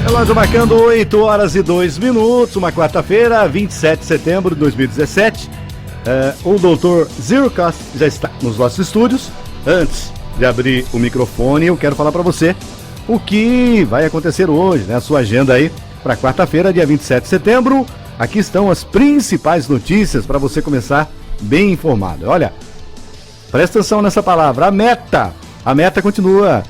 Relógio marcando 8 horas e 2 minutos, uma quarta-feira, 27 de setembro de 2017. O doutor Zero Cost já está nos nossos estúdios. Antes de abrir o microfone, eu quero falar para você o que vai acontecer hoje, né? A sua agenda aí para quarta-feira, dia 27 de setembro. Aqui estão as principais notícias para você começar bem informado. Olha, presta atenção nessa palavra, a meta continua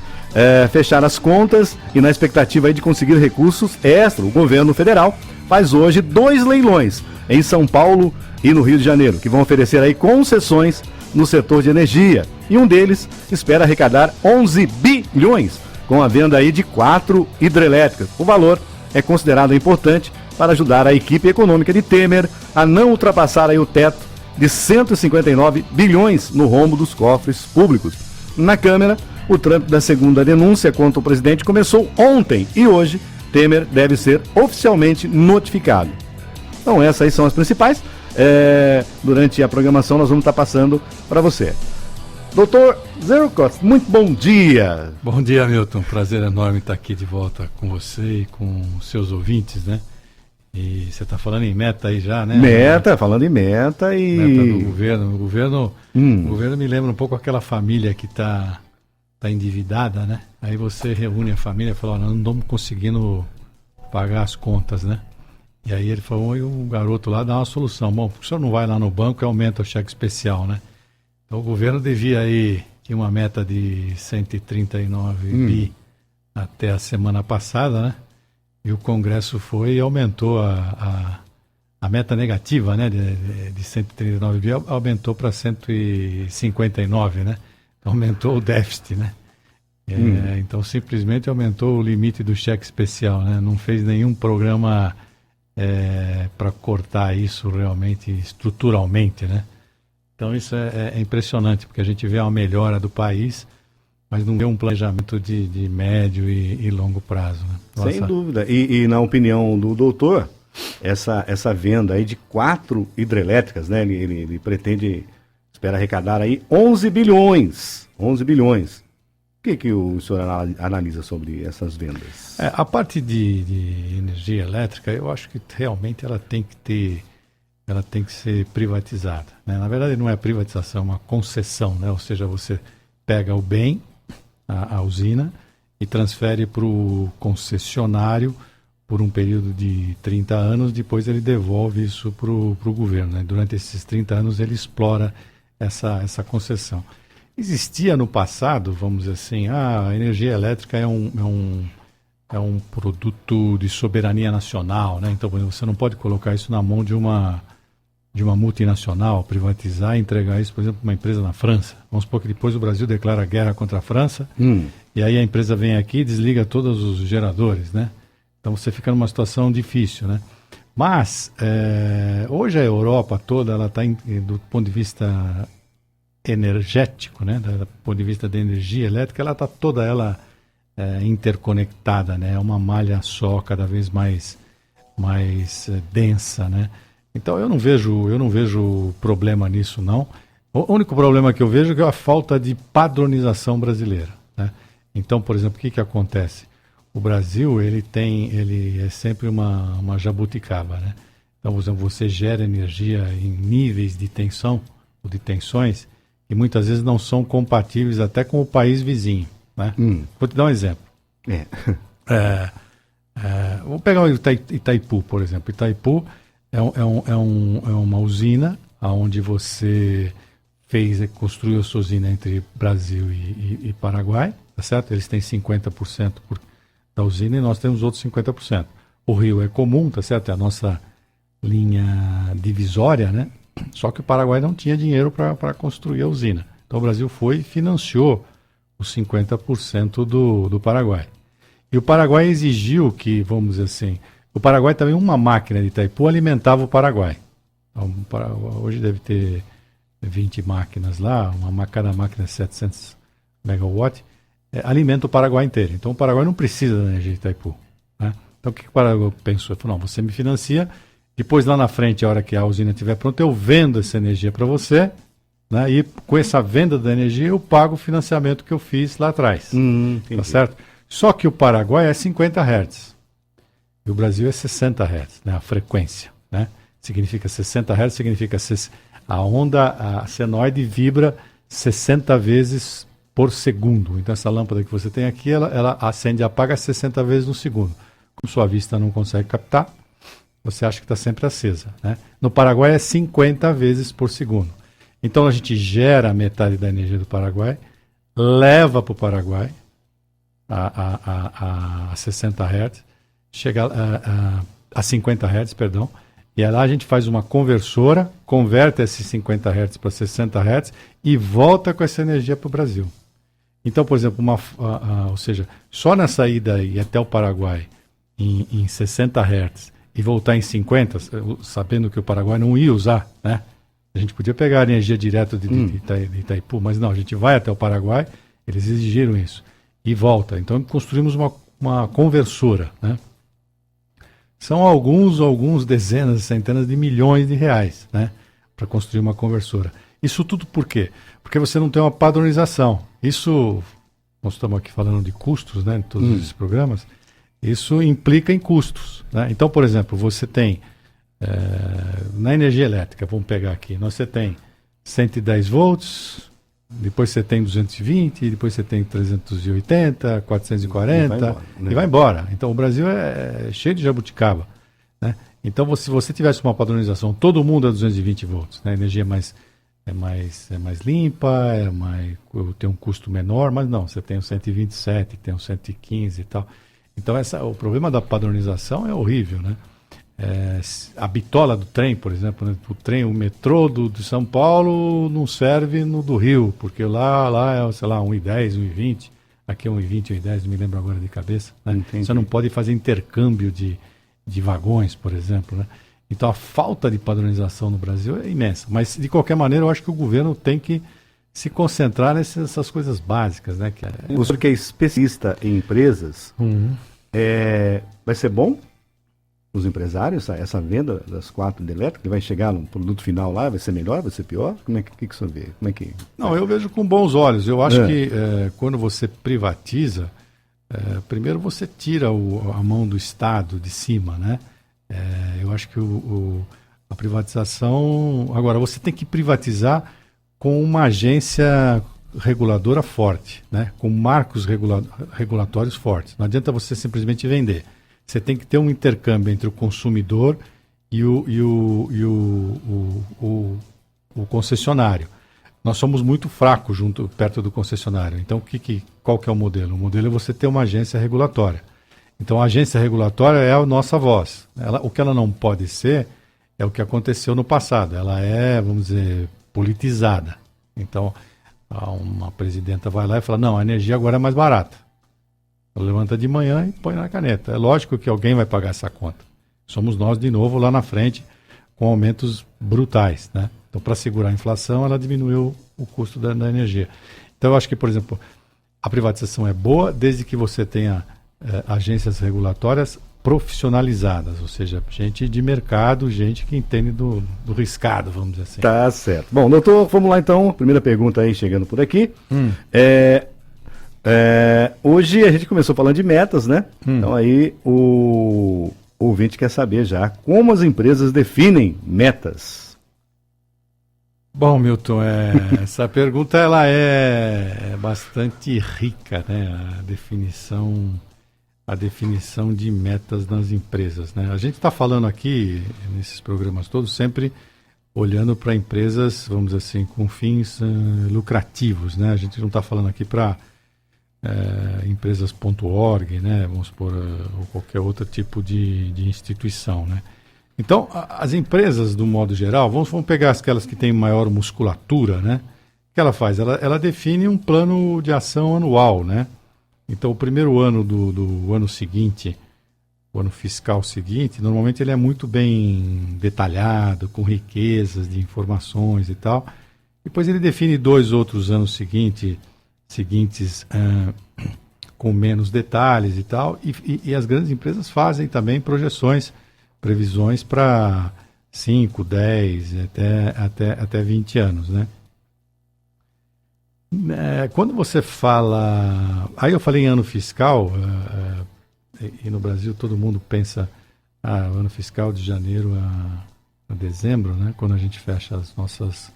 fechar as contas e na expectativa aí de conseguir recursos extra. O governo federal faz hoje 2 leilões em São Paulo e no Rio de Janeiro, que vão oferecer aí concessões no setor de energia. E um deles espera arrecadar 11 bilhões com a venda aí de 4 hidrelétricas. O valor é considerado importante para ajudar a equipe econômica de Temer a não ultrapassar aí o teto de 159 bilhões no rombo dos cofres públicos. Na Câmara, o trâmite da segunda denúncia contra o presidente começou ontem e hoje Temer deve ser oficialmente notificado. Então essas aí são as principais. Durante a programação nós vamos estar passando para você. Doutor Zero Cost, muito bom dia. Bom dia, Milton. Prazer enorme estar aqui de volta com você e com seus ouvintes, né? E você está falando em meta aí já, né? Falando em meta e... Meta do governo. O governo me lembra um pouco aquela família que está endividada, né? Aí você reúne a família e fala, nós não estamos conseguindo pagar as contas, né? E aí ele falou, e o garoto lá dá uma solução. Bom, porque o senhor não vai lá no banco e aumenta o cheque especial, né? Então o governo devia aí, tinha uma meta de 139 bi até a semana passada, né? E o Congresso foi e aumentou a meta negativa, né? De 139 bi, aumentou para 159, né? Aumentou o déficit, né? Então simplesmente aumentou o limite do cheque especial, né? Não fez nenhum programa para cortar isso realmente estruturalmente, né? Então isso é impressionante, porque a gente vê uma melhora do país, mas não vê um planejamento de médio e longo prazo, né? Sem dúvida. E na opinião do doutor, essa venda aí de 4 hidrelétricas, né? Ele espera arrecadar aí 11 bilhões. 11 bilhões. O que o senhor analisa sobre essas vendas? A parte de energia elétrica, eu acho que realmente ela tem que ser privatizada, né? Na verdade não é privatização, é uma concessão, né? Ou seja, você pega o bem, a usina, e transfere para o concessionário por um período de 30 anos, depois ele devolve isso para o governo, né? Durante esses 30 anos ele explora essa concessão. Existia no passado, vamos dizer assim, a energia elétrica é um produto de soberania nacional, né? Então, por exemplo, você não pode colocar isso na mão de uma multinacional, privatizar e entregar isso, por exemplo, para uma empresa na França. Vamos supor que depois o Brasil declara guerra contra a França, e aí a empresa vem aqui e desliga todos os geradores, né? Então você fica numa situação difícil, né? Mas, hoje a Europa toda, ela está, do ponto de vista energético, né? Do ponto de vista da energia elétrica, ela está toda interconectada, né? É uma malha só, cada vez mais densa, né? Então eu não vejo problema nisso, não. O único problema que eu vejo é a falta de padronização brasileira, né? Então, por exemplo, o que acontece? O Brasil, ele é sempre uma jabuticaba, né? Então, por exemplo, você gera energia em níveis de tensão ou de tensões que muitas vezes não são compatíveis até com o país vizinho, né? Vou te dar um exemplo. Vou pegar o Itaipu, por exemplo. Itaipu é uma usina onde você construiu a sua usina entre Brasil e Paraguai, tá certo? Eles têm 50% da usina e nós temos outros 50%. O rio é comum, tá certo? É a nossa linha divisória, né? Só que o Paraguai não tinha dinheiro para construir a usina. Então o Brasil foi e financiou os 50% do Paraguai. E o Paraguai exigiu que, vamos dizer assim, o Paraguai também, uma máquina de Itaipu alimentava o Paraguai. Então, hoje deve ter 20 máquinas lá, cada máquina é 700 megawatts, alimenta o Paraguai inteiro. Então o Paraguai não precisa da energia de Itaipu, né? Então o que o Paraguai pensou? Ele falou, não, você me financia, depois lá na frente, a hora que a usina estiver pronta, eu vendo essa energia para você, né? E com essa venda da energia eu pago o financiamento que eu fiz lá atrás. Tá certo? Só que o Paraguai é 50 Hz. E o Brasil é 60 Hz, né, a frequência. Né? Significa 60 Hz, significa a onda, a senoide vibra 60 vezes por segundo. Então essa lâmpada que você tem aqui, ela acende e apaga 60 vezes no segundo. Como sua vista não consegue captar, você acha que está sempre acesa. Né? No Paraguai é 50 vezes por segundo. Então a gente gera metade da energia do Paraguai, leva para o Paraguai a 60 Hz, chega a 50 Hz, perdão, e lá a gente faz uma conversora, converte esses 50 Hz para 60 Hz e volta com essa energia para o Brasil. Então, por exemplo, ou seja, só na saída aí até o Paraguai em 60 Hz e voltar em 50, sabendo que o Paraguai não ia usar, né? A gente podia pegar a energia direto de Itaipu, mas não, a gente vai até o Paraguai, eles exigiram isso, e volta. Então construímos uma conversora, né? São alguns dezenas, centenas de milhões de reais, né, para construir uma conversora. Isso tudo por quê? Porque você não tem uma padronização. Isso, nós estamos aqui falando de custos, né, em todos esses programas, isso implica em custos. Né? Então, por exemplo, você tem, na energia elétrica, vamos pegar aqui, você tem 110 volts, depois você tem 220, depois você tem 380, 440 e vai embora. Então o Brasil é cheio de jabuticaba. Né? Então se você tivesse uma padronização, todo mundo é 220 volts, né? A energia é mais limpa, tem um custo menor, mas não, você tem o 127, tem o 115 e tal. Então o problema da padronização é horrível, né? A bitola do trem, por exemplo, né? O metrô de São Paulo não serve no do Rio, porque lá é, sei lá, 1,10, 1,20, aqui é 1,20, 1,10, não me lembro agora de cabeça. Né? Você não pode fazer intercâmbio de vagões, por exemplo. Né? Então a falta de padronização no Brasil é imensa. Mas, de qualquer maneira, eu acho que o governo tem que se concentrar nessas coisas básicas. Né? O senhor que é especialista em empresas, vai ser bom? Os empresários, essa venda das 4 de elétrica, vai chegar no produto final lá, vai ser melhor, vai ser pior? Como é que o senhor vê? Não, eu vejo com bons olhos. Eu acho que quando você privatiza, primeiro você tira a mão do Estado de cima, né? Eu acho que a privatização... Agora, você tem que privatizar com uma agência reguladora forte, né? Com marcos regulatórios fortes. Não adianta você simplesmente vender. Você tem que ter um intercâmbio entre o consumidor e o concessionário. Nós somos muito fracos perto do concessionário. Então, qual que é o modelo? O modelo é você ter uma agência regulatória. Então, a agência regulatória é a nossa voz. O que ela não pode ser é o que aconteceu no passado. Ela é, vamos dizer, politizada. Então, uma presidenta vai lá e fala, não, a energia agora é mais barata. Ela levanta de manhã e põe na caneta. É lógico que alguém vai pagar essa conta. Somos nós, de novo, lá na frente, com aumentos brutais. Né? Então, para segurar a inflação, ela diminuiu o custo da energia. Então, eu acho que, por exemplo, a privatização é boa desde que você tenha agências regulatórias profissionalizadas, ou seja, gente de mercado, gente que entende do riscado, vamos dizer assim. Tá certo. Bom, doutor, vamos lá então. Primeira pergunta aí, chegando por aqui. Hoje a gente começou falando de metas, né? Então aí o ouvinte quer saber já como as empresas definem metas. Bom, Milton, essa pergunta ela é bastante rica, né? A definição de metas nas empresas, né? A gente está falando aqui, nesses programas todos, sempre olhando para empresas, vamos dizer assim, com fins lucrativos, né? A gente não está falando aqui para empresas.org, né? Vamos supor, ou qualquer outro tipo de instituição, né? Então, as empresas, do modo geral, vamos pegar aquelas que têm maior musculatura, né? O que ela faz? Ela define um plano de ação anual, né? Então, o primeiro ano do ano seguinte, o ano fiscal seguinte, normalmente ele é muito bem detalhado, com riquezas de informações e tal. Depois ele define 2 outros anos seguintes com menos detalhes e tal. E as grandes empresas fazem também previsões para 5, 10, até 20 anos, né? Quando você fala... Aí eu falei em ano fiscal, e no Brasil todo mundo pensa, o ano fiscal de janeiro a dezembro, né? Quando a gente fecha os nossos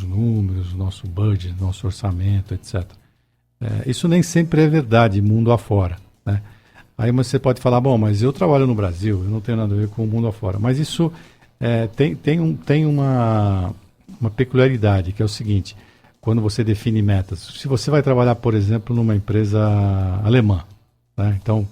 números, o nosso budget, nosso orçamento, etc. Isso nem sempre é verdade, mundo afora, né? Aí você pode falar, bom, mas eu trabalho no Brasil, eu não tenho nada a ver com o mundo afora. Mas isso tem uma peculiaridade, que é o seguinte: quando você define metas, se você vai trabalhar, por exemplo, numa empresa alemã, né? Então,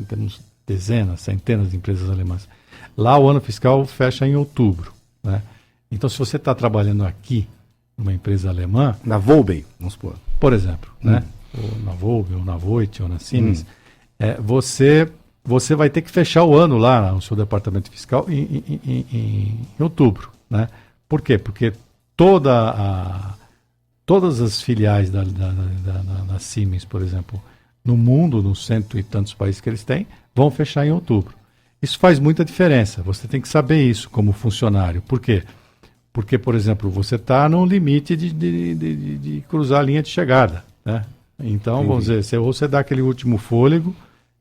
temos dezenas, centenas de empresas alemãs. Lá o ano fiscal fecha em outubro, né? Então, se você está trabalhando aqui, numa empresa alemã... Na Volbey, vamos supor. Por exemplo, né? Ou na Volbey, ou na Voith, ou na Siemens, você vai ter que fechar o ano lá no seu departamento fiscal em outubro, né? Por quê? Porque todas as filiais da Siemens, por exemplo, no mundo, nos 100 e tantos países que eles têm, vão fechar em outubro. Isso faz muita diferença. Você tem que saber isso como funcionário. Por quê? Porque, por exemplo, você está no limite de cruzar a linha de chegada, né? Então, vamos dizer, você dá aquele último fôlego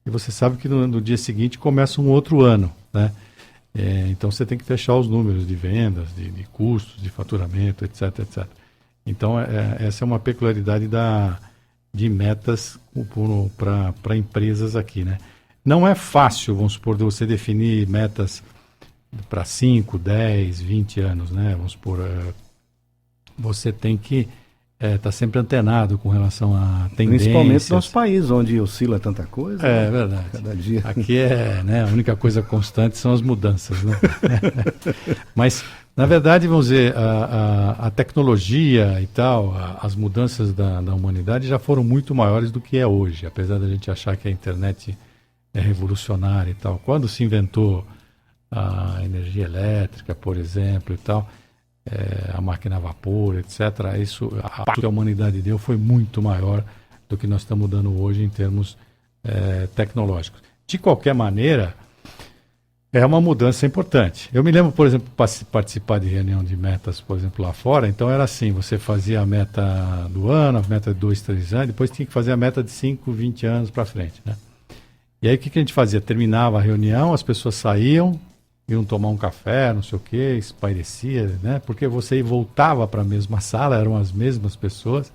e você sabe que no dia seguinte começa um outro ano, né? Então, você tem que fechar os números de vendas, de custos, de faturamento, etc, etc. Então, essa é uma peculiaridade de metas para empresas aqui, né? Não é fácil, vamos supor, de você definir metas para 5, 10, 20 anos, né? Vamos supor, você tem que estar sempre antenado com relação a tendências. Principalmente no nosso país, onde oscila tanta coisa. É verdade. Cada dia. Aqui né, a única coisa constante são as mudanças, né? Mas, na verdade, vamos dizer, a tecnologia e tal, as mudanças da humanidade já foram muito maiores do que é hoje, apesar da gente achar que a internet é revolucionária e tal. Quando se inventou a energia elétrica, por exemplo, e tal, a máquina a vapor, etc., a parte que a humanidade deu foi muito maior do que nós estamos dando hoje em termos tecnológicos. De qualquer maneira, é uma mudança importante. Eu me lembro, por exemplo, participar de reunião de metas, por exemplo, lá fora. Então era assim, você fazia a meta do ano, a meta de 2, 3 anos, depois tinha que fazer a meta de 5, 20 anos para frente, né? E aí o que a gente fazia? Terminava a reunião, as pessoas saíam, iam tomar um café, não sei o quê, espairecia, né? Porque você voltava para a mesma sala, eram as mesmas pessoas,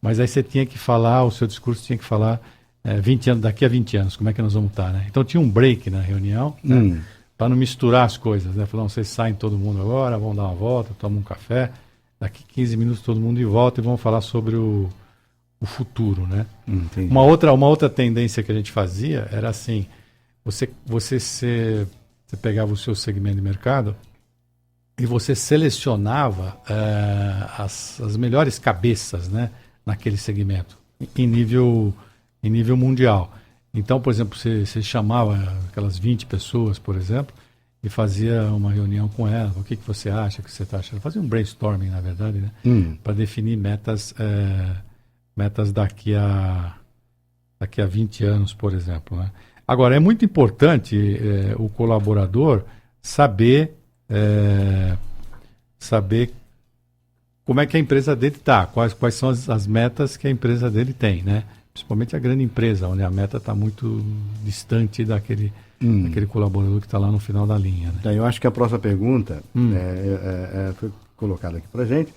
mas aí você tinha que falar, o seu discurso tinha que falar 20 anos, daqui a 20 anos, como é que nós vamos estar, né? Então tinha um break na reunião, né? Para não misturar as coisas, né? Falaram, vocês saem todo mundo agora, vão dar uma volta, tomam um café, daqui 15 minutos todo mundo de volta e vão falar sobre o futuro, né? Uma outra tendência que a gente fazia era assim, você pegava o seu segmento de mercado e você selecionava as melhores cabeças, né, naquele segmento, em nível mundial. Então, por exemplo, você chamava aquelas 20 pessoas, por exemplo, e fazia uma reunião com elas. O que você acha, o que você está achando? Fazia um brainstorming, na verdade, né, para definir metas daqui a 20 anos, por exemplo, né? Agora, é muito importante o colaborador saber como é que a empresa dele está, quais são as metas que a empresa dele tem, né? Principalmente a grande empresa, onde a meta está muito distante daquele colaborador que está lá no final da linha, né? Eu acho que a próxima pergunta foi colocada aqui para a gente.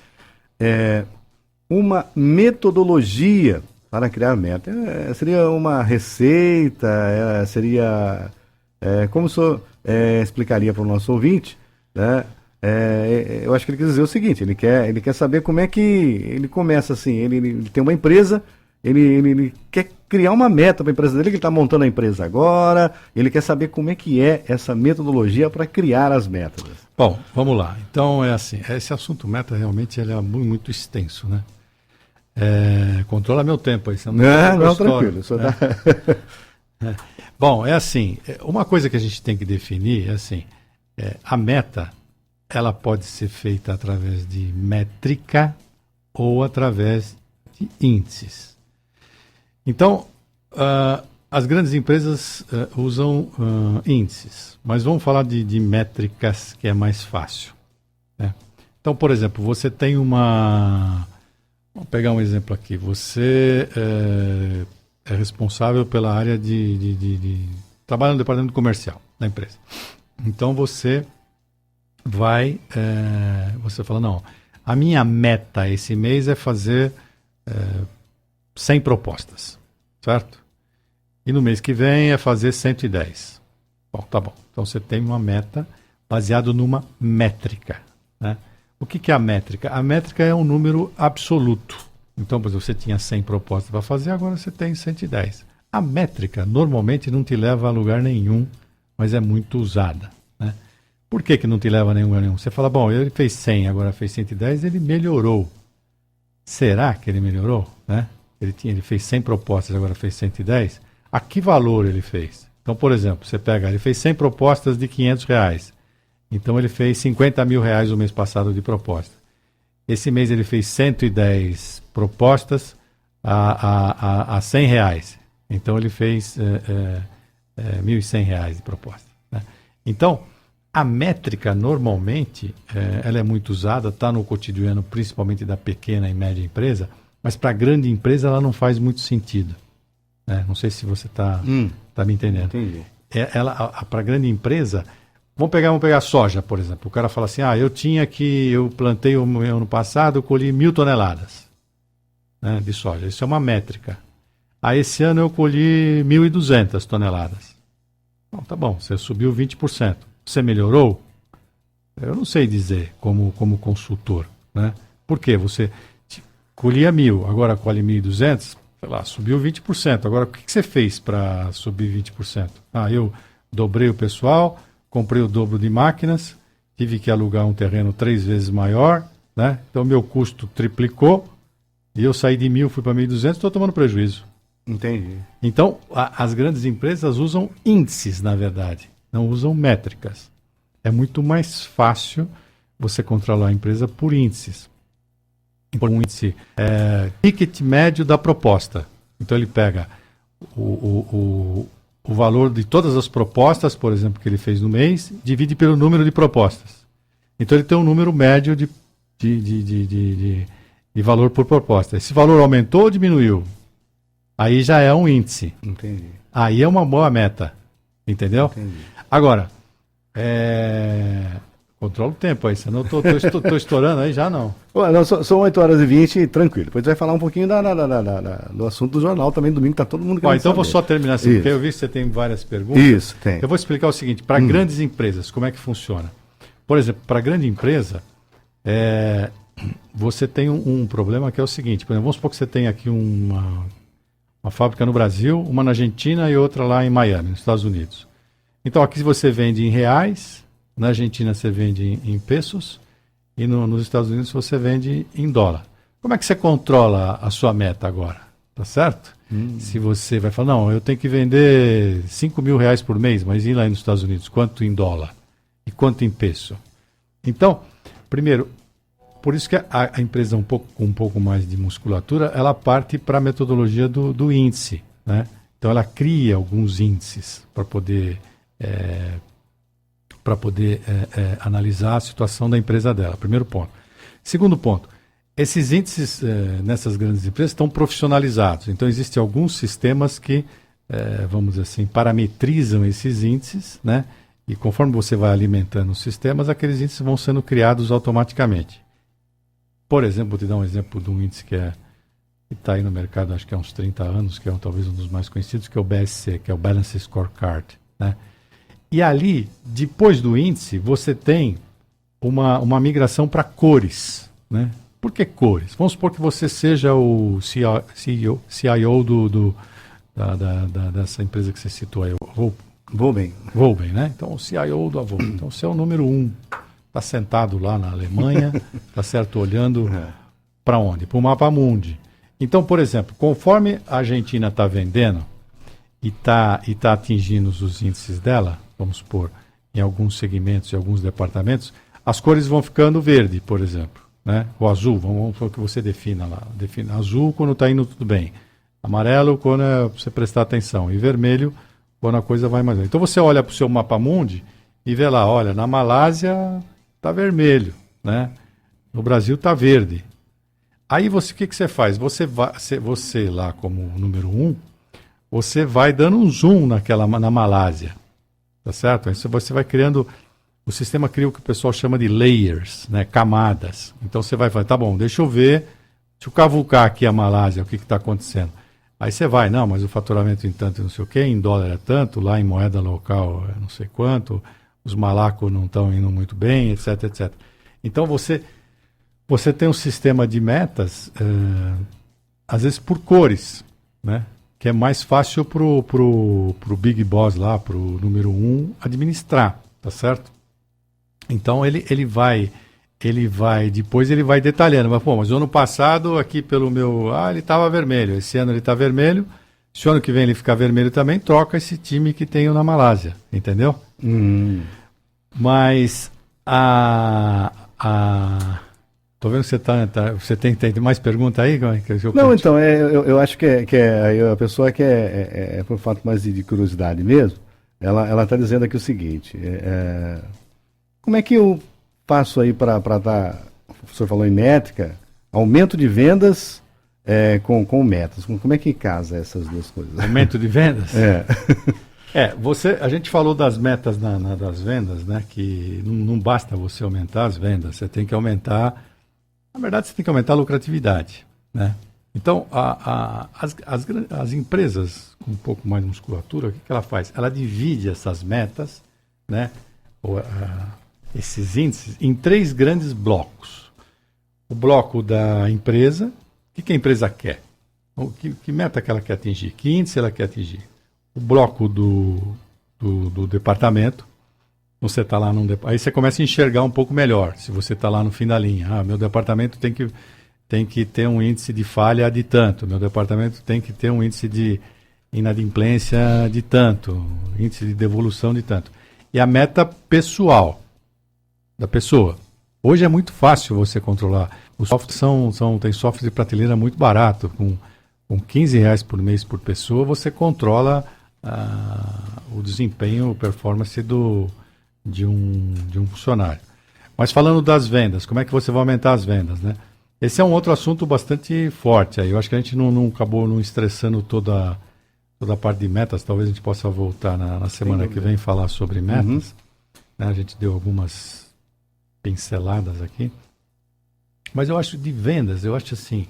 Uma metodologia para criar meta. Seria uma receita? Seria... como o senhor explicaria para o nosso ouvinte, né? Eu acho que ele quer dizer o seguinte, ele quer saber como é que ele começa assim, ele tem uma empresa, ele quer criar uma meta para a empresa dele, que ele está montando a empresa agora, ele quer saber como é que é essa metodologia para criar as metas. Bom, vamos lá. Então, é assim, esse assunto meta realmente ele é muito, muito extenso, né? Controla meu tempo aí. Não, tranquilo. Bom, é assim, uma coisa que a gente tem que definir é assim, a meta, ela pode ser feita através de métrica ou através de índices. Então, as grandes empresas usam índices, mas vamos falar de métricas, que é mais fácil, né? Então, por exemplo, você tem Vamos pegar um exemplo aqui. Você é responsável pela área trabalha no departamento comercial da empresa. Então você você fala, não, a minha meta esse mês é fazer 100 propostas, certo? E no mês que vem é fazer 110. Bom, tá bom. Então você tem uma meta baseado numa métrica, né? O que é a métrica? A métrica é um número absoluto. Então, por exemplo, você tinha 100 propostas para fazer, agora você tem 110. A métrica normalmente não te leva a lugar nenhum, mas é muito usada, né? Por que não te leva a lugar nenhum? Você fala, bom, ele fez 100, agora fez 110, ele melhorou. Será que ele melhorou, né? Ele fez 100 propostas, agora fez 110. A que valor ele fez? Então, por exemplo, ele fez 100 propostas de R$500. Então, ele fez R$50 mil o mês passado de proposta. Esse mês ele fez 110 propostas a R$100. Então, ele fez R$1.100 de proposta, né? Então, a métrica, normalmente, ela é muito usada, está no cotidiano, principalmente da pequena e média empresa, mas para a grande empresa ela não faz muito sentido, né? Não sei se você está me entendendo. Entendi. Para a grande empresa, vamos pegar soja, por exemplo. O cara fala assim, eu plantei o ano passado, eu colhi 1.000 toneladas, né, de soja. Isso é uma métrica. Esse ano eu colhi 1.200 toneladas. Bom, tá bom, você subiu 20%. Você melhorou? Eu não sei dizer como consultor, né? Por quê? Você colhia 1.000, agora colhe 1.200, sei lá, subiu 20%. Agora, o que você fez para subir 20%? Eu dobrei o pessoal, comprei o dobro de máquinas, tive que alugar um terreno 3 vezes maior, né? Então, meu custo triplicou e eu saí de 1.000, fui para 1.200, estou tomando prejuízo. Entendi. Então, as grandes empresas usam índices, na verdade, não usam métricas. É muito mais fácil você controlar a empresa por índices. Por um índice ticket médio da proposta. Então ele pega o valor de todas as propostas, por exemplo, que ele fez no mês, divide pelo número de propostas. Então ele tem um número médio de valor por proposta. Esse valor aumentou ou diminuiu? Aí já é um índice. Entendi. Aí é uma boa meta. Entendeu? Entendi. Agora, controla o tempo aí, senão eu estou estourando aí já não. Não, são 8h20, tranquilo. Depois vai falar um pouquinho do assunto do jornal também, domingo, tá todo mundo querendo Então saber. vou só terminar assim, porque eu vi que você tem várias perguntas. Isso, tem. Eu vou explicar o seguinte, para grandes empresas, como é que funciona? Por exemplo, para grande empresa, você tem um problema que é o seguinte, por exemplo, vamos supor que você tem aqui uma fábrica no Brasil, uma na Argentina e outra lá em Miami, nos Estados Unidos. Então aqui você vende em reais, na Argentina você vende em pesos e nos Estados Unidos você vende em dólar. Como é que você controla a sua meta agora? Tá certo? Se você vai falar, não, eu tenho que vender R$5.000 por mês, mas e lá nos Estados Unidos? Quanto em dólar? E quanto em peso? Então, primeiro, por isso que a empresa com um pouco mais de musculatura, ela parte para a metodologia do índice, né? Então ela cria alguns índices para poder analisar a situação da empresa dela. Primeiro ponto. Segundo ponto, esses índices nessas grandes empresas estão profissionalizados. Então existem alguns sistemas que, vamos dizer assim, parametrizam esses índices, né? E conforme você vai alimentando os sistemas, aqueles índices vão sendo criados automaticamente. Por exemplo, vou te dar um exemplo de um índice que está aí no mercado, acho que há uns 30 anos, que é talvez um dos mais conhecidos, que é o BSC, que é o Balance Scorecard, né? E ali, depois do índice, você tem uma migração para cores, né? Por que cores? Vamos supor que você seja o CIO dessa empresa que você citou aí, Volkswagen, né? Então, o CIO da Volkswagen. Então, você é o número 1. Está sentado lá na Alemanha, tá certo, olhando para onde? Para o mapa mundi. Então, por exemplo, conforme a Argentina está vendendo e tá atingindo os índices dela, vamos supor, em alguns segmentos e alguns departamentos, as cores vão ficando verde, por exemplo, né? O azul, vamos supor que você defina lá. Defina azul quando está indo tudo bem, amarelo quando é para você prestar atenção e vermelho quando a coisa vai mais bem. Então você olha para o seu mapa mundi e vê lá, olha, na Malásia está vermelho, né? No Brasil está verde. Aí o que você faz? Você lá como número 1, você vai dando um zoom na Malásia, tá certo? Aí você vai criando, o sistema cria o que o pessoal chama de layers, né, camadas. Então você vai falar, tá bom, deixa eu cavucar aqui a Malásia, o que está acontecendo. Aí você vai, não, mas o faturamento em tanto não sei o quê, em dólar é tanto, lá em moeda local é não sei quanto, os malacos não estão indo muito bem, etc, etc. Então você tem um sistema de metas, às vezes por cores, né? Que é mais fácil pro Big Boss lá, pro número 1, administrar, tá certo? Então ele vai, depois ele vai detalhando, mas o ano passado aqui pelo meu, ele estava vermelho, esse ano ele está vermelho, se o ano que vem ele ficar vermelho também, troca esse time que tem na Malásia, entendeu? Mas tô vendo que você tem mais pergunta aí? Não, então, eu acho que a pessoa que é por fato mais de curiosidade mesmo, ela está dizendo aqui o seguinte, como é que eu faço aí para dar, o senhor falou em métrica, aumento de vendas com metas, como é que casa essas duas coisas? Aumento de vendas? A gente falou das metas das vendas, né? Que não basta você aumentar as vendas, você tem que aumentar, na verdade você tem que aumentar a lucratividade, né? Então, as empresas com um pouco mais de musculatura, o que ela faz? Ela divide essas metas, né? Esses índices, em 3 grandes blocos. O bloco da empresa, o que a empresa quer? Que meta que ela quer atingir? Que índice ela quer atingir? O bloco do departamento, você está lá aí você começa a enxergar um pouco melhor, se você está lá no fim da linha. Meu departamento tem que ter um índice de falha de tanto, meu departamento tem que ter um índice de inadimplência de tanto, índice de devolução de tanto. E a meta pessoal da pessoa. Hoje é muito fácil você controlar. Os softwares tem software de prateleira muito barato, com R$15 por mês por pessoa, você controla o desempenho, a performance de um funcionário. Mas falando das vendas, como é que você vai aumentar as vendas, né? Esse é um outro assunto bastante forte. Aí eu acho que a gente não acabou não estressando toda a parte de metas. Talvez a gente possa voltar na semana que vem falar sobre metas. Né? A gente deu algumas pinceladas aqui. Mas eu acho de vendas, eu acho assim,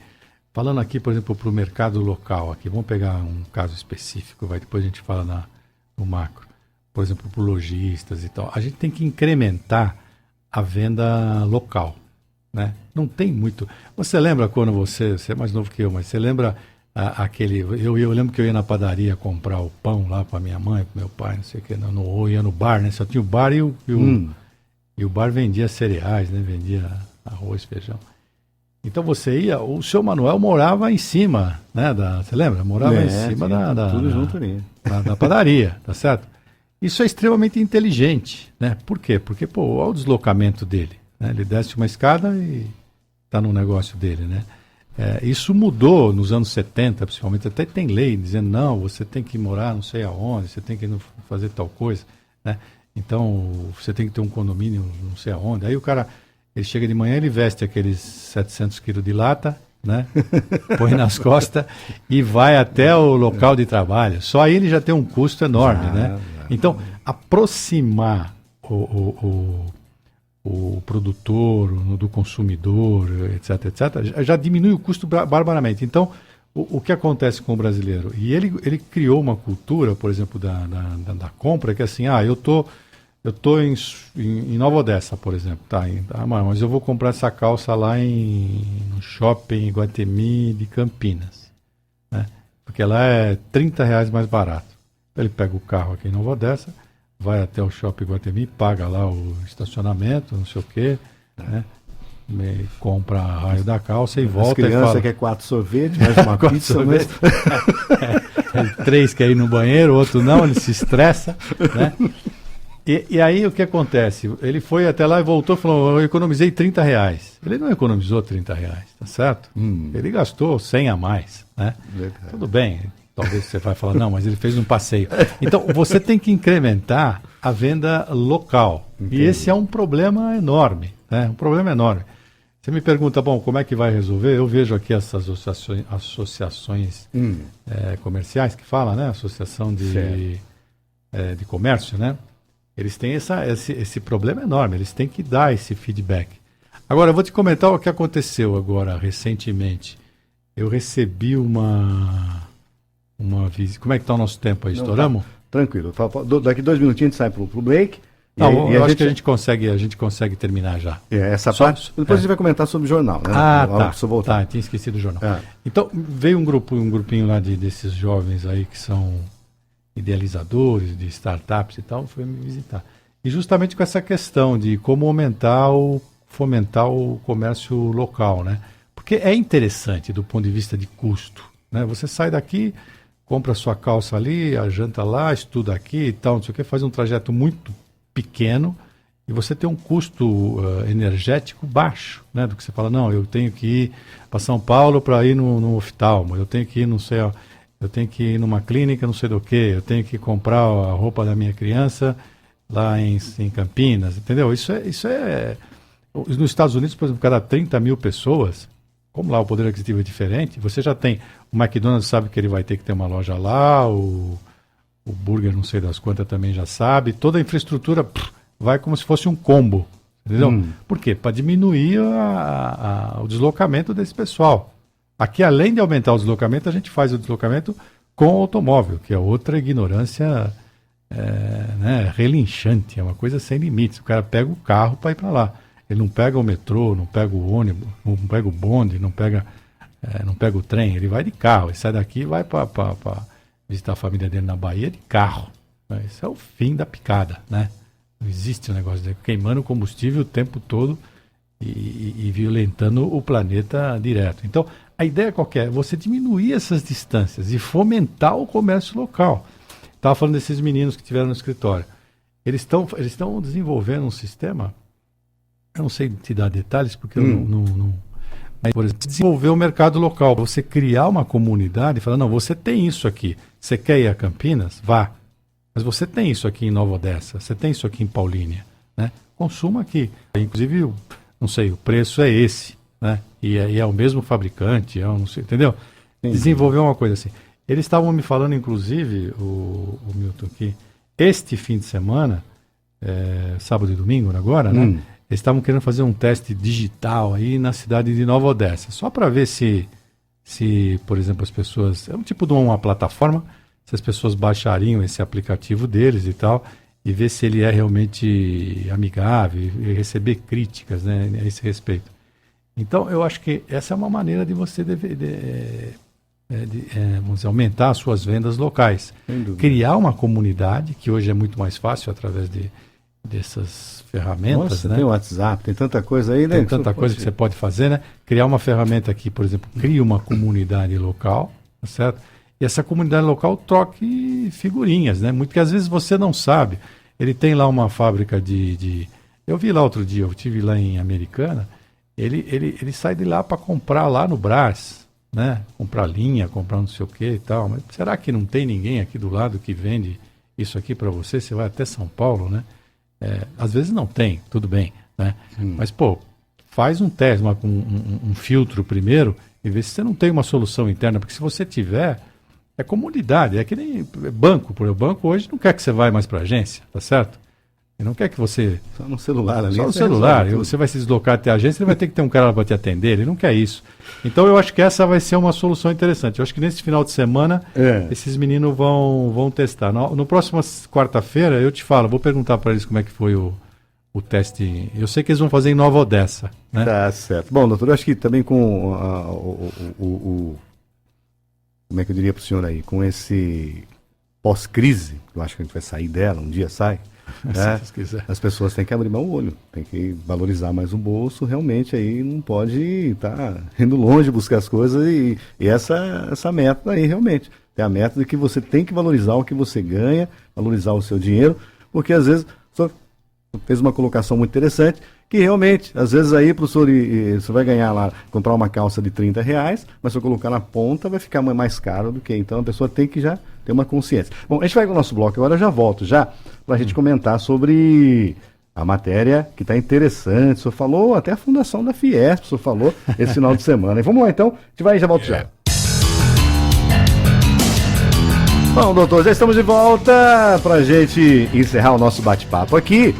falando aqui, por exemplo, para o mercado local, aqui, vamos pegar um caso específico, depois a gente fala no macro, por exemplo, para lojistas e tal. A gente tem que incrementar a venda local, né? Não tem muito. Você lembra quando você é mais novo que eu, mas você lembra eu lembro que eu ia na padaria comprar o pão lá para minha mãe, para meu pai, não sei o que, ou ia no bar, né? Só tinha o bar e o bar vendia cereais, né? Vendia arroz, feijão. Então você ia, o seu Manuel morava em cima, né? Você lembra? Morava em cima tudo junto ali. Da padaria, tá certo? Isso é extremamente inteligente, né? Por quê? Porque, olha o deslocamento dele, né? Ele desce uma escada e está no negócio dele, né? Isso mudou nos anos 70, principalmente. Até tem lei dizendo, não, você tem que morar não sei aonde, você tem que fazer tal coisa, né? Então, você tem que ter um condomínio não sei aonde. Aí o cara, ele chega de manhã, ele veste aqueles 700 quilos de lata, né? Põe nas costas e vai até o local de trabalho. Só aí ele já tem um custo enorme, né? Então, aproximar o produtor do consumidor, etc., etc., já diminui o custo barbaramente. Então, o que acontece com o brasileiro? E ele criou uma cultura, por exemplo, da compra, que é assim, eu tô em Nova Odessa, por exemplo, mas eu vou comprar essa calça lá no shopping Iguatemi de Campinas, né? Porque lá é R$30 mais barato. Ele pega o carro aqui em Nova Odessa, vai até o shopping Iguatemi, paga lá o estacionamento, não sei o quê, né? Compra a raio da calça e volta e fala... quer 4 sorvetes, mais uma pizza, sorvete. 3 quer ir no banheiro, o outro não, ele se estressa, né? E aí o que acontece? Ele foi até lá e voltou e falou, eu economizei R$30. Ele não economizou R$30, tá certo? Ele gastou 100 a mais, né? Tudo bem, talvez você vai falar, não, mas ele fez um passeio. Então, você tem que incrementar a venda local. Entendi. E esse é um problema enorme, né? Um problema enorme. Você me pergunta, bom, como é que vai resolver? Eu vejo aqui essas associações comerciais que fala, né? Associação de comércio, né? Eles têm esse problema enorme, eles têm que dar esse feedback. Agora, eu vou te comentar o que aconteceu agora, recentemente. Eu recebi uma visita. Como é que está o nosso tempo aí? Estouramos? Tá, tranquilo. Daqui 2 minutinhos a gente sai pro break. Não, eu acho que a gente consegue terminar já. Essa parte. Depois a gente vai comentar sobre o jornal, né? Tá, tinha esquecido o jornal. Então, veio um grupinho lá desses jovens aí que são idealizadores de startups e tal, foi me visitar. E justamente com essa questão de como fomentar o comércio local, né? Porque é interessante do ponto de vista de custo, né? Você sai daqui, compra sua calça ali, a janta lá, estuda aqui e tal, não sei o que, faz um trajeto muito pequeno e você tem um custo energético baixo, né? Do que você fala, não, eu tenho que ir para São Paulo para ir no oftalmo, eu tenho que ir, não sei, eu tenho que ir numa clínica, não sei do que, eu tenho que comprar a roupa da minha criança lá em Campinas, entendeu? Isso é... Nos Estados Unidos, por exemplo, cada 30 mil pessoas, como lá o poder aquisitivo é diferente, você já tem... O McDonald's sabe que ele vai ter que ter uma loja lá, o Burger não sei das quantas também já sabe, toda a infraestrutura vai como se fosse um combo, entendeu? Por quê? Para diminuir o deslocamento desse pessoal. Aqui, além de aumentar o deslocamento, a gente faz o deslocamento com o automóvel, que é outra ignorância relinchante, é uma coisa sem limites. O cara pega o carro para ir para lá. Ele não pega o metrô, não pega o ônibus, não pega o bonde, não pega o trem. Ele vai de carro. Ele sai daqui e vai para visitar a família dele na Bahia de carro. Isso é o fim da picada, né? Não existe um negócio de queimando combustível o tempo todo e violentando o planeta direto. Então, a ideia qual é? Você diminuir essas distâncias e fomentar o comércio local. Estava falando desses meninos que estiveram no escritório. Eles estão desenvolvendo um sistema, eu não sei te dar detalhes, porque eu não... Mas, por exemplo, desenvolver o mercado local. Você criar uma comunidade e falar, não, você tem isso aqui. Você quer ir a Campinas? Vá. Mas você tem isso aqui em Nova Odessa. Você tem isso aqui em Paulínia. Né? Consuma aqui. Inclusive, não sei, o preço é esse. Né? E é o mesmo fabricante, não sei, entendeu? Entendi. Desenvolver uma coisa assim. Eles estavam me falando, inclusive, o Milton, que este fim de semana, sábado e domingo agora, né? Eles estavam querendo fazer um teste digital aí na cidade de Nova Odessa, só para ver se, por exemplo, as pessoas... É um tipo de uma plataforma, se as pessoas baixariam esse aplicativo deles e tal, e ver se ele é realmente amigável e receber críticas, né, a esse respeito. Então, eu acho que essa é uma maneira de você vamos dizer, aumentar as suas vendas locais. Criar uma comunidade, que hoje é muito mais fácil através dessas ferramentas. Nossa, né? Tem o WhatsApp, tem tanta coisa aí, né? Tem tanta coisa que você pode fazer, né? Criar uma ferramenta aqui, por exemplo, cria uma comunidade local, tá certo? E essa comunidade local troque figurinhas, né? Muito que às vezes você não sabe. Ele tem lá uma fábrica de... Eu vi lá outro dia, eu estive lá em Americana, ele sai de lá para comprar lá no Brás, né? Comprar linha, comprar não sei o que e tal. Mas será que não tem ninguém aqui do lado que vende isso aqui para você? Você vai até São Paulo, né? Às vezes não tem, tudo bem, né? Mas, pô, faz um teste, um filtro primeiro e vê se você não tem uma solução interna, porque se você tiver, é comunidade, é que nem banco, por exemplo, o banco hoje não quer que você vá mais para a agência, tá certo? Ele não quer que você... Só no celular ali. Só no celular, você vai se deslocar até a agência, ele vai ter que ter um cara para te atender, ele não quer isso. Então eu acho que essa vai ser uma solução interessante. Eu acho que nesse final de semana, esses meninos vão testar. No próximo quarta-feira, eu te falo, vou perguntar para eles como é que foi o teste. Eu sei que eles vão fazer em Nova Odessa, né? Tá certo. Bom, doutor, eu acho que também com como é que eu diria para o senhor aí, com esse pós-crise, eu acho que a gente vai sair dela, um dia sai, né? As pessoas têm que abrir mais o olho, tem que valorizar mais o bolso, realmente aí não pode estar indo longe buscar as coisas e essa meta aí realmente. É a meta de que você tem que valorizar o que você ganha, valorizar o seu dinheiro, porque às vezes o senhor fez uma colocação muito interessante, que realmente, às vezes aí para o senhor, você vai ganhar lá, comprar uma calça de R$30, mas se eu colocar na ponta vai ficar mais caro do que, então a pessoa tem que já ter uma consciência. Bom, a gente vai com o nosso bloco agora, eu já volto já, para a gente comentar sobre A matéria que está interessante, o senhor falou até a fundação da Fiesp, o senhor falou esse final de semana. E vamos lá então, a gente vai e já volta já. Bom, doutor, já estamos de volta para a gente encerrar o nosso bate-papo aqui.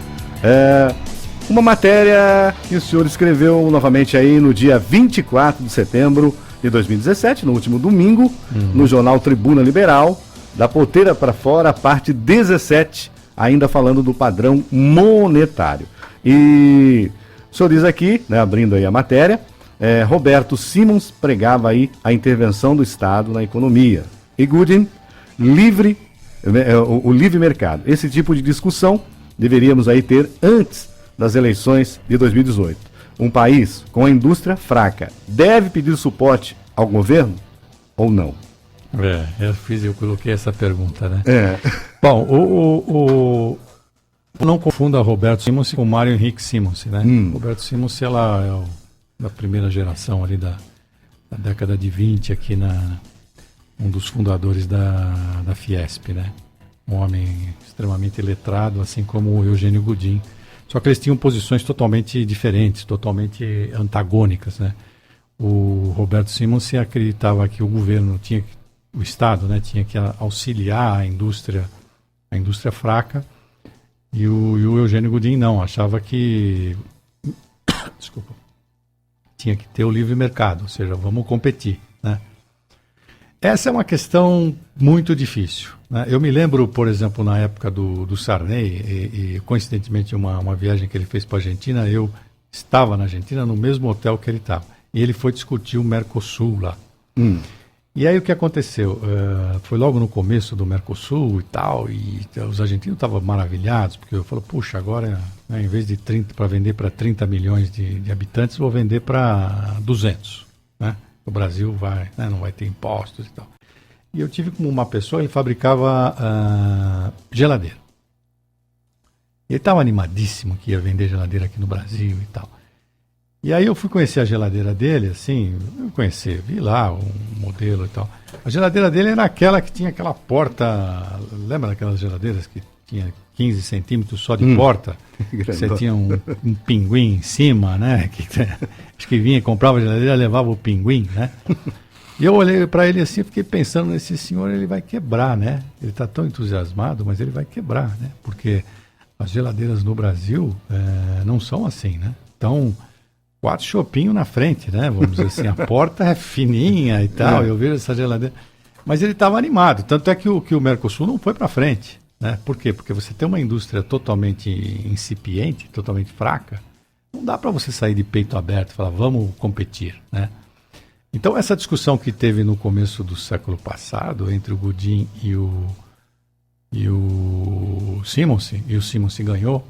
Uma matéria que o senhor escreveu novamente aí no dia 24 de setembro de 2017, no último domingo, no jornal Tribuna Liberal, da Porteira para Fora, parte 17, ainda falando do padrão monetário. E o senhor diz aqui, né, abrindo aí a matéria, Roberto Simons pregava aí a intervenção do Estado na economia. E Gooding, o livre mercado. Esse tipo de discussão deveríamos aí ter antes das eleições de 2018. Um país com a indústria fraca deve pedir suporte ao governo ou não? Eu coloquei essa pergunta, né? Bom, não confunda Roberto Simons com o Mário Henrique Simons, né? Roberto Simons, ela é da primeira geração ali da década de 20 aqui um dos fundadores da Fiesp, né? Um homem extremamente letrado, assim como o Eugênio Goodin. Só que eles tinham posições totalmente diferentes, totalmente antagônicas, né? O Roberto Simons acreditava que o governo o Estado, né, tinha que auxiliar a indústria fraca, e o Eugênio Goodin não, achava que tinha que ter o livre mercado, ou seja, vamos competir, né? Essa é uma questão muito difícil, né? Eu me lembro, por exemplo, na época do Sarney, e coincidentemente uma viagem que ele fez para a Argentina, eu estava na Argentina no mesmo hotel que ele estava, e ele foi discutir o Mercosul lá. E aí o que aconteceu? Foi logo no começo do Mercosul e tal, e os argentinos estavam maravilhados, porque eu falei, puxa, agora, né, em vez de 30 para vender para 30 milhões de habitantes, vou vender para 200, né? O Brasil né, não vai ter impostos e tal. E eu tive como uma pessoa, ele fabricava geladeira. Ele estava animadíssimo que ia vender geladeira aqui no Brasil e tal. E aí eu fui conhecer a geladeira dele, assim, vi lá um modelo e tal. A geladeira dele era aquela que tinha aquela porta, lembra daquelas geladeiras que tinha 15 centímetros só de porta? Você tinha um pinguim em cima, né? Acho que vinha, comprava a geladeira, levava o pinguim, né? E eu olhei para ele assim, fiquei pensando nesse senhor, ele vai quebrar, né? Ele está tão entusiasmado, mas ele vai quebrar, né? Porque as geladeiras no Brasil não são assim, né? Então, 4 chopinhos na frente, né? Vamos dizer assim, a porta é fininha e tal, eu vejo essa geladeira. Mas ele estava animado, tanto é que o Mercosul não foi para frente, né? Por quê? Porque você tem uma indústria totalmente incipiente, totalmente fraca, não dá para você sair de peito aberto e falar, vamos competir, né? Então, essa discussão que teve no começo do século passado entre o Goodin e o Simons, e o Simons ganhou,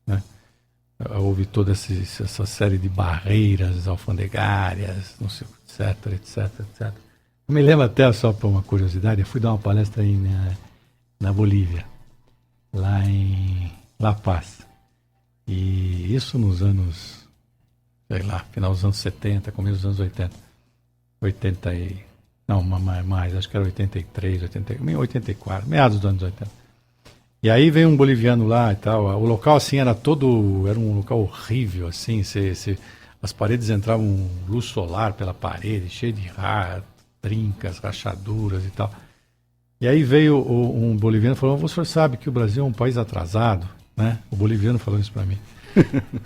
né? Houve toda essa série de barreiras alfandegárias, não sei, etc. Eu me lembro até, só por uma curiosidade, eu fui dar uma palestra aí na Bolívia, lá em La Paz. E isso nos anos, sei lá, final dos anos 70, começo dos anos 80. Não, mais, acho que era 83, 84, meados dos anos 80. E aí veio um boliviano lá e tal. O local, assim, era um local horrível, assim. As paredes entravam luz solar pela parede, cheio de trincas, rachaduras e tal. E aí veio um boliviano e falou, você sabe que o Brasil é um país atrasado, né? O boliviano falou isso para mim.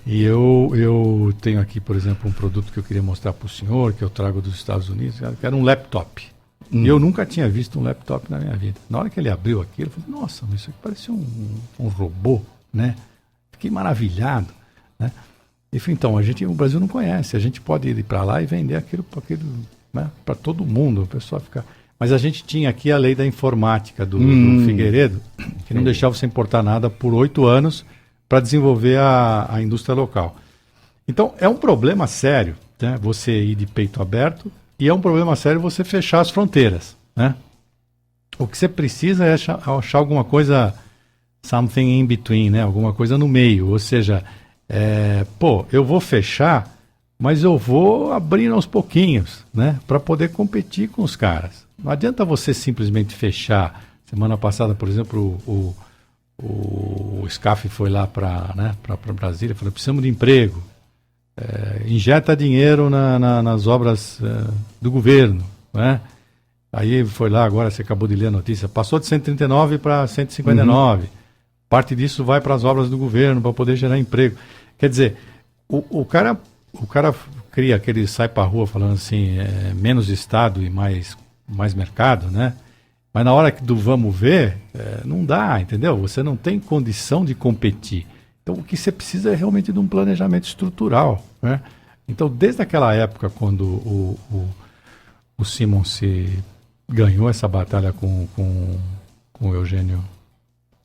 E eu tenho aqui, por exemplo, um produto que eu queria mostrar para o senhor, que eu trago dos Estados Unidos, que era um laptop. E eu nunca tinha visto um laptop na minha vida. Na hora que ele abriu aquilo, eu falei, nossa, mas isso aqui parecia um robô, né? Fiquei maravilhado, né? E falei, então, o Brasil não conhece, a gente pode ir para lá e vender aquilo né, para todo mundo, o pessoal ficar... Mas a gente tinha aqui a lei da informática do Figueiredo, que não deixava você importar nada por 8 anos para desenvolver a indústria local. Então, é um problema sério, né, você ir de peito aberto, e é um problema sério você fechar as fronteiras, né? O que você precisa é achar alguma coisa, something in between, né? Alguma coisa no meio, ou seja, eu vou fechar, mas eu vou abrir aos pouquinhos, né? Para poder competir com os caras. Não adianta você simplesmente fechar. Semana passada, por exemplo, o SCAF foi lá para Brasília e falou: precisamos de emprego, injeta dinheiro nas obras do governo, né? Aí foi lá, agora você acabou de ler a notícia, passou de 139 para 159. Parte disso vai para as obras do governo para poder gerar emprego. Quer dizer, o cara cria aquele, sai para a rua falando assim, menos Estado e mais mercado, né? Mas na hora do vamos ver, não dá, entendeu? Você não tem condição de competir. Então o que você precisa é realmente de um planejamento estrutural, né? Então desde aquela época, quando o Simons ganhou essa batalha com o Eugênio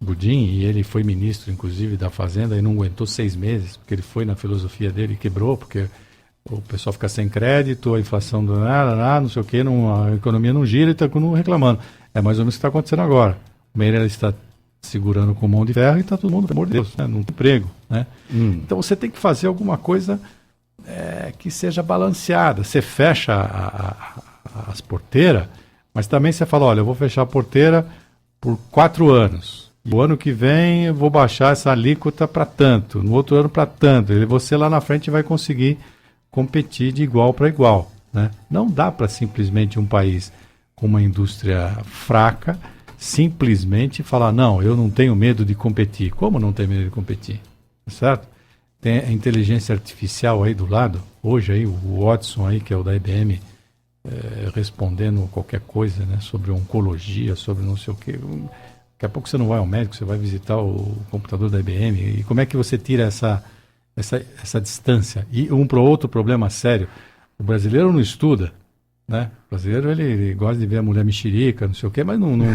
Budin, e ele foi ministro, inclusive, da Fazenda, e não aguentou 6 meses, porque ele foi na filosofia dele e quebrou, porque o pessoal fica sem crédito, a inflação do não sei o quê, a economia não gira e está reclamando. É mais ou menos o que está acontecendo agora. O Meirelles está segurando com mão de ferro e está todo mundo, pelo amor de Deus, né? Não tem emprego, né? Então você tem que fazer alguma coisa que seja balanceada. Você fecha as porteiras, mas também você fala, olha, eu vou fechar a porteira por 4 anos. E o ano que vem eu vou baixar essa alíquota para tanto, no outro ano para tanto. E você lá na frente vai conseguir competir de igual para igual, né? Não dá para simplesmente um país com uma indústria fraca simplesmente falar, não, eu não tenho medo de competir. Como não tem medo de competir? Certo? Tem a inteligência artificial aí do lado. Hoje aí o Watson aí, que é o da IBM, respondendo qualquer coisa, né, sobre oncologia, sobre não sei o quê. Daqui a pouco você não vai ao médico, você vai visitar o computador da IBM. E como é que você tira essa distância? E outro problema sério, o brasileiro não estuda, né? O brasileiro ele gosta de ver a mulher mexerica, não sei o quê, mas não não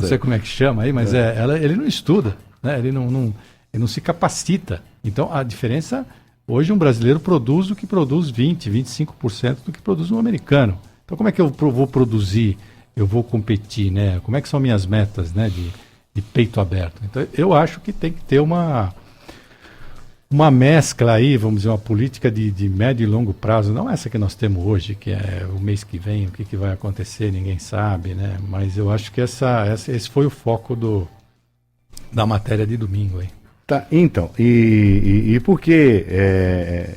sei como é que chama aí, mas ele não estuda, né? Ele não se capacita. Então a diferença, hoje um brasileiro produz o que produz 25% do que produz um americano. Então como é que eu vou produzir? Eu vou competir, né? Como é que são minhas metas, né? De peito aberto. Então, eu acho que tem que ter uma mescla aí, vamos dizer, uma política de médio e longo prazo, não essa que nós temos hoje, que é o mês que vem, o que vai acontecer, ninguém sabe, né? Mas eu acho que esse foi o foco da matéria de domingo aí. Tá, então, e por que,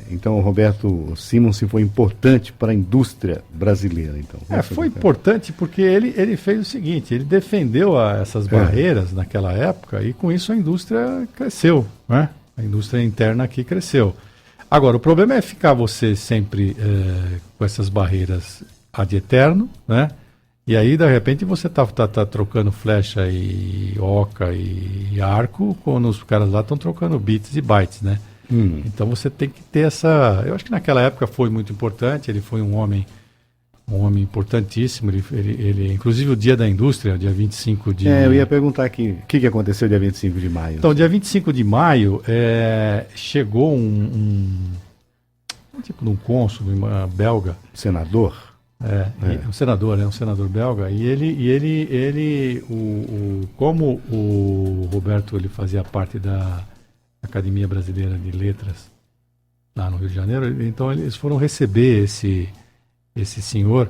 então, o Roberto Simons foi importante para a indústria brasileira, então? Foi importante porque ele fez o seguinte, ele defendeu essas barreiras naquela época e com isso a indústria cresceu, né? A indústria interna aqui cresceu. Agora, o problema é ficar você sempre com essas barreiras ad eterno, né? E aí, de repente, você tá trocando flecha e oca e arco, quando os caras lá estão trocando bits e bytes, né? Então você tem que ter essa... Eu acho que naquela época foi muito importante, ele foi um homem importantíssimo, ele inclusive o Dia da Indústria, dia 25 de... eu ia perguntar aqui, o que aconteceu dia 25 de maio? Então, dia 25 de maio, chegou um tipo de um cônsul belga. Senador? Um senador belga, como o Roberto ele fazia parte da Academia Brasileira de Letras lá no Rio de Janeiro, então eles foram receber esse senhor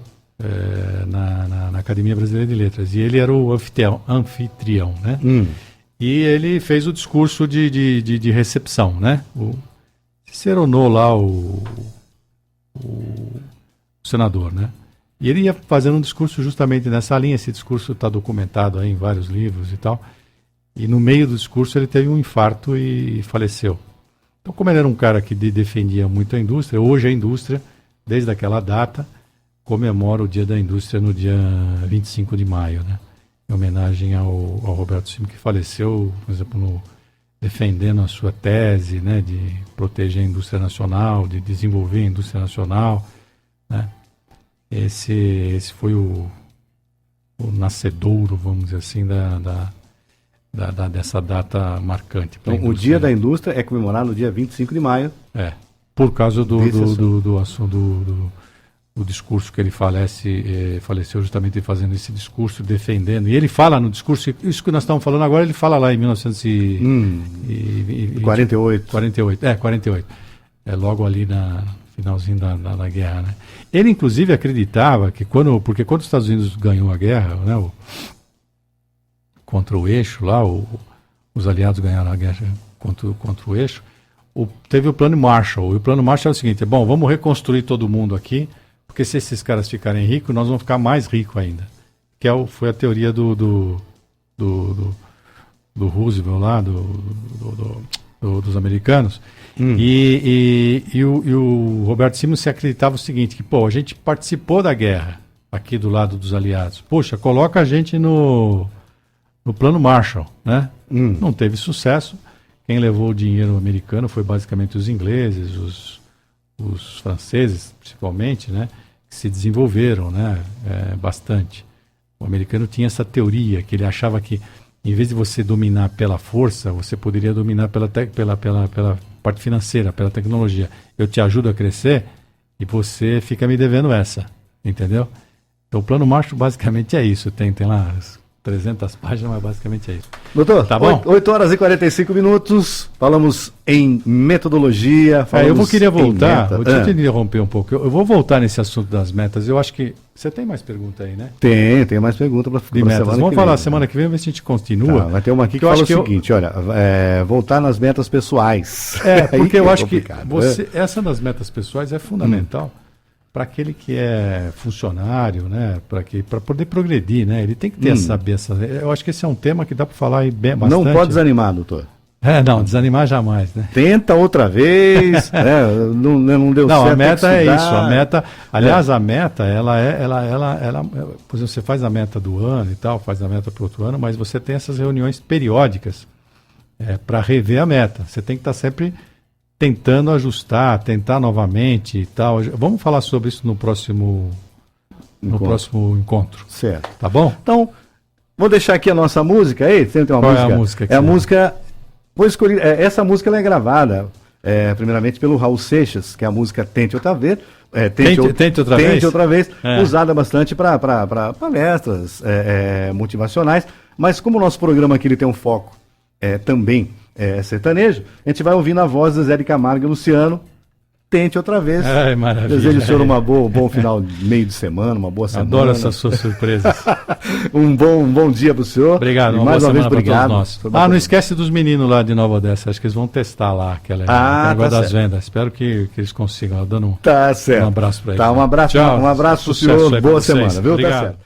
na Academia Brasileira de Letras, e ele era o anfitrião, né? E ele fez o discurso de recepção, né? Ciceronou lá o senador, né? E ele ia fazendo um discurso justamente nessa linha. Esse discurso está documentado aí em vários livros e tal. E no meio do discurso ele teve um infarto e faleceu. Então, como ele era um cara que defendia muito a indústria, hoje a indústria, desde aquela data, comemora o Dia da Indústria no dia 25 de maio, né? Em homenagem ao Roberto Simons, que faleceu, por exemplo, defendendo a sua tese, né, de proteger a indústria nacional, de desenvolver a indústria nacional, né? Esse foi o nascedouro, vamos dizer assim, dessa data marcante. Então, o Dia da Indústria é comemorado no dia 25 de maio. Por causa do assunto do discurso que ele faleceu justamente fazendo esse discurso, defendendo. E ele fala no discurso, isso que nós estamos falando agora, ele fala lá em 1948. 48. Logo ali finalzinho da guerra, né? Ele inclusive acreditava que porque quando os Estados Unidos ganhou a guerra, né, contra o eixo lá, os aliados ganharam a guerra contra o eixo, teve o plano Marshall. E o plano Marshall é o seguinte: bom, vamos reconstruir todo mundo aqui, porque se esses caras ficarem ricos, nós vamos ficar mais ricos ainda. Que foi a teoria do Roosevelt lá, dos americanos. E o Roberto Simons se acreditava o seguinte, que, a gente participou da guerra aqui do lado dos aliados. Poxa, coloca a gente no plano Marshall, né? Não teve sucesso. Quem levou o dinheiro americano foi basicamente os ingleses, os franceses, principalmente, né? Que se desenvolveram, né? Bastante. O americano tinha essa teoria, que ele achava que, em vez de você dominar pela força, você poderia dominar pela parte financeira, pela tecnologia. Eu te ajudo a crescer e você fica me devendo essa, entendeu? Então o plano Marshall basicamente é isso. Tem lá 300 páginas, mas basicamente é isso. Doutor, tá bom? 8 horas e 45 minutos, falamos em metodologia, falamos queria voltar, vou te interromper um pouco. Eu vou voltar nesse assunto das metas. Eu acho que você tem mais pergunta aí, né? Tem mais pergunta para metas. Vamos falar semana que vem, ver se a gente continua. Vai ter uma aqui que fala o seguinte, olha, voltar nas metas pessoais. Porque eu acho que essa das metas pessoais é fundamental para aquele que é funcionário, né? Para poder progredir, né? Ele tem que ter saber essa. Eu acho que esse é um tema que dá para falar aí bastante. Não pode desanimar, doutor. Não, desanimar jamais, né? Tenta outra vez, não deu certo. Não, a meta é isso. A meta, aliás, a meta, ela, por exemplo, você faz a meta do ano e tal, faz a meta para o outro ano, mas você tem essas reuniões periódicas para rever a meta. Você tem que estar sempre tentando ajustar, tentar novamente e tal. Vamos falar sobre isso no próximo encontro. Certo. Tá bom? Então, vou deixar aqui a nossa música aí. Sempre tem uma Qual música. É a música? É a música. Vou escolher. Essa música ela é gravada, primeiramente, pelo Raul Seixas, que é a música Tente Outra Vez. Tente outra vez. Usada bastante para palestras motivacionais. Mas como o nosso programa aqui ele tem um foco também sertanejo, a gente vai ouvir na voz de Zé de Camargo e Luciano. Tente Outra Vez. Maravilha. Desejo ao senhor um bom final de meio de semana, uma boa semana. Adoro essas suas surpresas. um bom dia para o senhor. Obrigado. E mais uma vez, obrigado. Não esquece dos meninos lá de Nova Odessa. Acho que eles vão testar lá aquele negócio das vendas. Espero que eles consigam. Dando um abraço para eles. Um abraço. Tchau. Um abraço para o senhor. Boa semana. Viu? Obrigado. Tá certo.